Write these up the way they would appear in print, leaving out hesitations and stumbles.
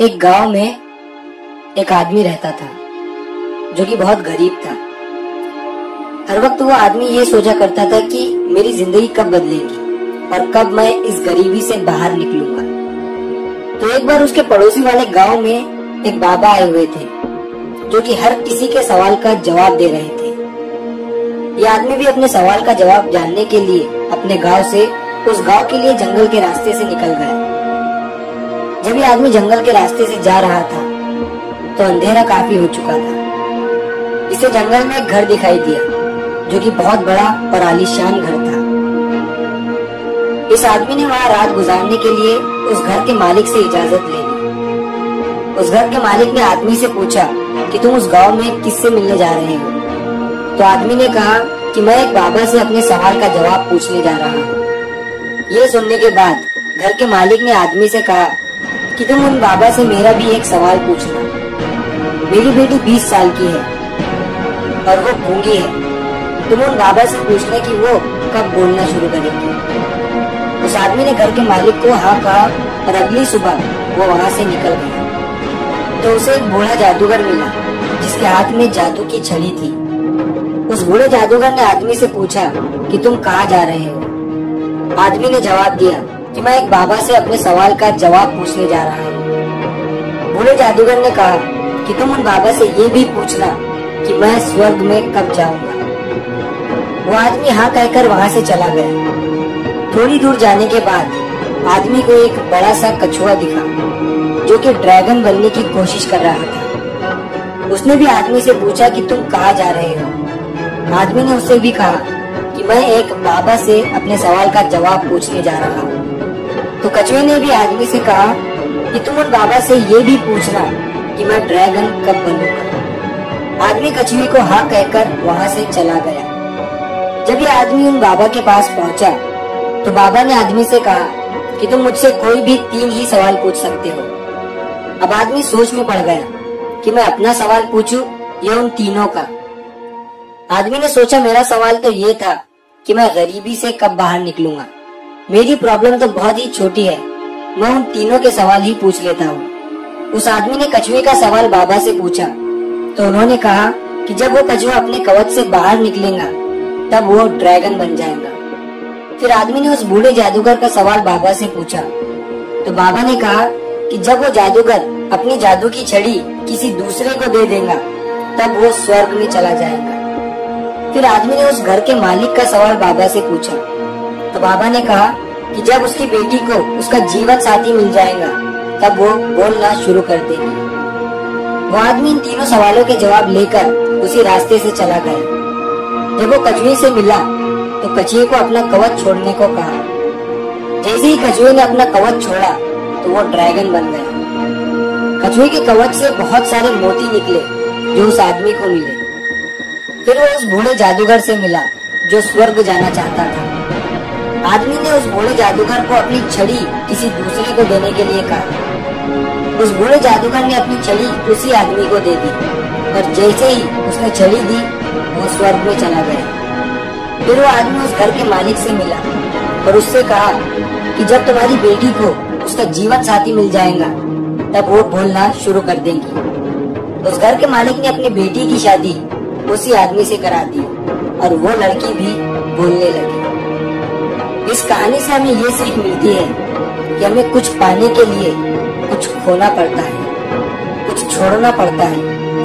एक गांव में एक आदमी रहता था जो कि बहुत गरीब था। हर वक्त वो आदमी ये सोचा करता था कि मेरी जिंदगी कब बदलेगी और कब मैं इस गरीबी से बाहर निकलूंगा। तो एक बार उसके पड़ोसी वाले गांव में एक बाबा आए हुए थे जो कि हर किसी के सवाल का जवाब दे रहे थे। ये आदमी भी अपने सवाल का जवाब जानने के लिए अपने गांव से उस गांव के लिए जंगल के रास्ते से निकल गया। जब ये आदमी जंगल के रास्ते से जा रहा था तो अंधेरा काफी हो चुका था। इसे जंगल में एक घर दिखाई दिया जो कि बहुत बड़ा और आलीशान घर था। इस आदमी ने वहाँ रात गुजारने के लिए उस घर के मालिक से इजाजत ले ली। उस घर के मालिक ने आदमी से पूछा कि तुम उस गांव में किससे मिलने जा रहे हो। तो आदमी ने कहा कि मैं एक बाबा से अपने सवाल का जवाब पूछने जा रहा हूँ। ये सुनने के बाद घर के मालिक ने आदमी से कहा कि तुम उन बाबा से मेरा भी एक सवाल पूछना। मेरी बेटी 20 साल की है और वो गूंगी है। तुम उन बाबा से पूछना कि वो कब बोलना शुरू करेगी। उस आदमी ने घर के मालिक को हाँ कहा और अगली सुबह वो वहाँ से निकल गया। तो उसे एक बूढ़ा जादूगर मिला जिसके हाथ में जादू की छड़ी थी। उस बूढ़े जादूगर ने आदमी से पूछा कि तुम कहाँ जा रहे हो। आदमी ने जवाब दिया कि मैं एक बाबा से अपने सवाल का जवाब पूछने जा रहा हूँ। बूढ़े जादूगर ने कहा कि तुम उन बाबा से ये भी पूछना कि मैं स्वर्ग में कब जाऊंगा। वो आदमी हाँ कहकर वहाँ से चला गया। थोड़ी दूर जाने के बाद आदमी को एक बड़ा सा कछुआ दिखा जो कि ड्रैगन बनने की कोशिश कर रहा था। उसने भी आदमी से पूछा कि तुम कहाँ जा रहे हो। आदमी ने उससे भी कहा कि मैं एक बाबा से अपने सवाल का जवाब पूछने जा रहा हूँ। तो कछुए ने भी आदमी से कहा कि तुम उन बाबा से ये भी पूछना कि मैं ड्रैगन कब बनूंगा। आदमी कछुए को हाँ कहकर वहाँ से चला गया। जब ये आदमी उन बाबा के पास पहुँचा तो बाबा ने आदमी से कहा कि तुम मुझसे कोई भी 3 ही सवाल पूछ सकते हो। अब आदमी सोच में पड़ गया कि मैं अपना सवाल पूछूं या उन तीनों का। आदमी ने सोचा मेरा सवाल तो ये था कि मैं गरीबी से कब बाहर निकलूंगा। मेरी प्रॉब्लम तो बहुत ही छोटी है, मैं उन तीनों के सवाल ही पूछ लेता हूँ। उस आदमी ने कछुए का सवाल बाबा से पूछा तो उन्होंने कहा कि जब वो कछुआ अपने कवच से बाहर निकलेगा तब वो ड्रैगन बन जाएगा। फिर आदमी ने उस बूढ़े जादूगर का सवाल बाबा से पूछा तो बाबा ने कहा कि जब वो जादूगर अपनी जादू की छड़ी किसी दूसरे को दे देगा तब वो स्वर्ग में चला जाएगा। फिर आदमी ने उस घर के मालिक का सवाल बाबा से पूछा तो बाबा ने कहा कि जब उसकी बेटी को उसका जीवन साथी मिल जाएगा तब वो बोलना शुरू कर देगी। वो आदमी इन तीनों सवालों के जवाब लेकर उसी रास्ते से चला गया। जब वो कछुए से मिला तो कछुए को अपना कवच छोड़ने को कहा। जैसे ही कछुए ने अपना कवच छोड़ा तो वो ड्रैगन बन गया। कछुए के कवच से बहुत सारे मोती निकले जो उस आदमी को मिले। फिर वो उस बूढ़े जादूगर से मिला जो स्वर्ग जाना चाहता था। आदमी ने उस बूढ़े जादूगर को अपनी छड़ी किसी दूसरे को देने के लिए कहा। उस बूढ़े जादूगर ने अपनी छड़ी उसी आदमी को दे दी और जैसे ही उसने छड़ी दी वो स्वर्ग में चला गया। फिर वो आदमी उस घर के मालिक से मिला और उससे कहा कि जब तुम्हारी बेटी को उसका जीवन साथी मिल जाएगा तब वो बोलना शुरू कर देंगी। उस घर के मालिक ने अपनी बेटी की शादी उसी आदमी से करा दी और वो लड़की भी बोलने लगी। इस कहानी से हमें ये सीख मिलती है कि हमें कुछ पाने के लिए कुछ खोना पड़ता है, कुछ छोड़ना पड़ता है,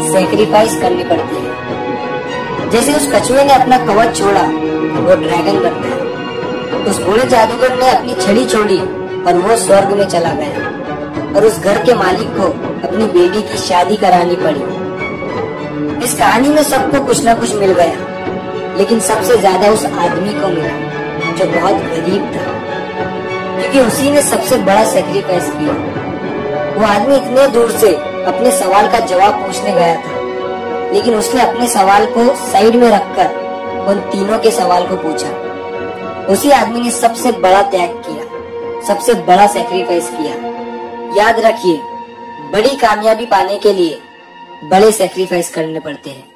सैक्रिफाइस करनी पड़ती है। जैसे उस कछुए ने अपना कवच छोड़ा वो ड्रैगन बन गया। उस बूढ़े जादूगर ने अपनी छड़ी छोड़ी और वो स्वर्ग में चला गया और उस घर के मालिक को अपनी बेटी की शादी करानी पड़ी। इस कहानी में सबको कुछ न कुछ मिल गया, लेकिन सबसे ज्यादा उस आदमी को मिला जो बहुत गरीब था, क्योंकि उसी ने सबसे बड़ा सैक्रिफाइस किया। वो आदमी इतने दूर से अपने सवाल का जवाब पूछने गया था, लेकिन उसने अपने सवाल को साइड में रखकर उन तीनों के सवाल को पूछा। उसी आदमी ने सबसे बड़ा त्याग किया, सबसे बड़ा सैक्रिफाइस किया। याद रखिए, बड़ी कामयाबी पाने के लिए बड़े सैक्रिफाइस करने पड़ते हैं।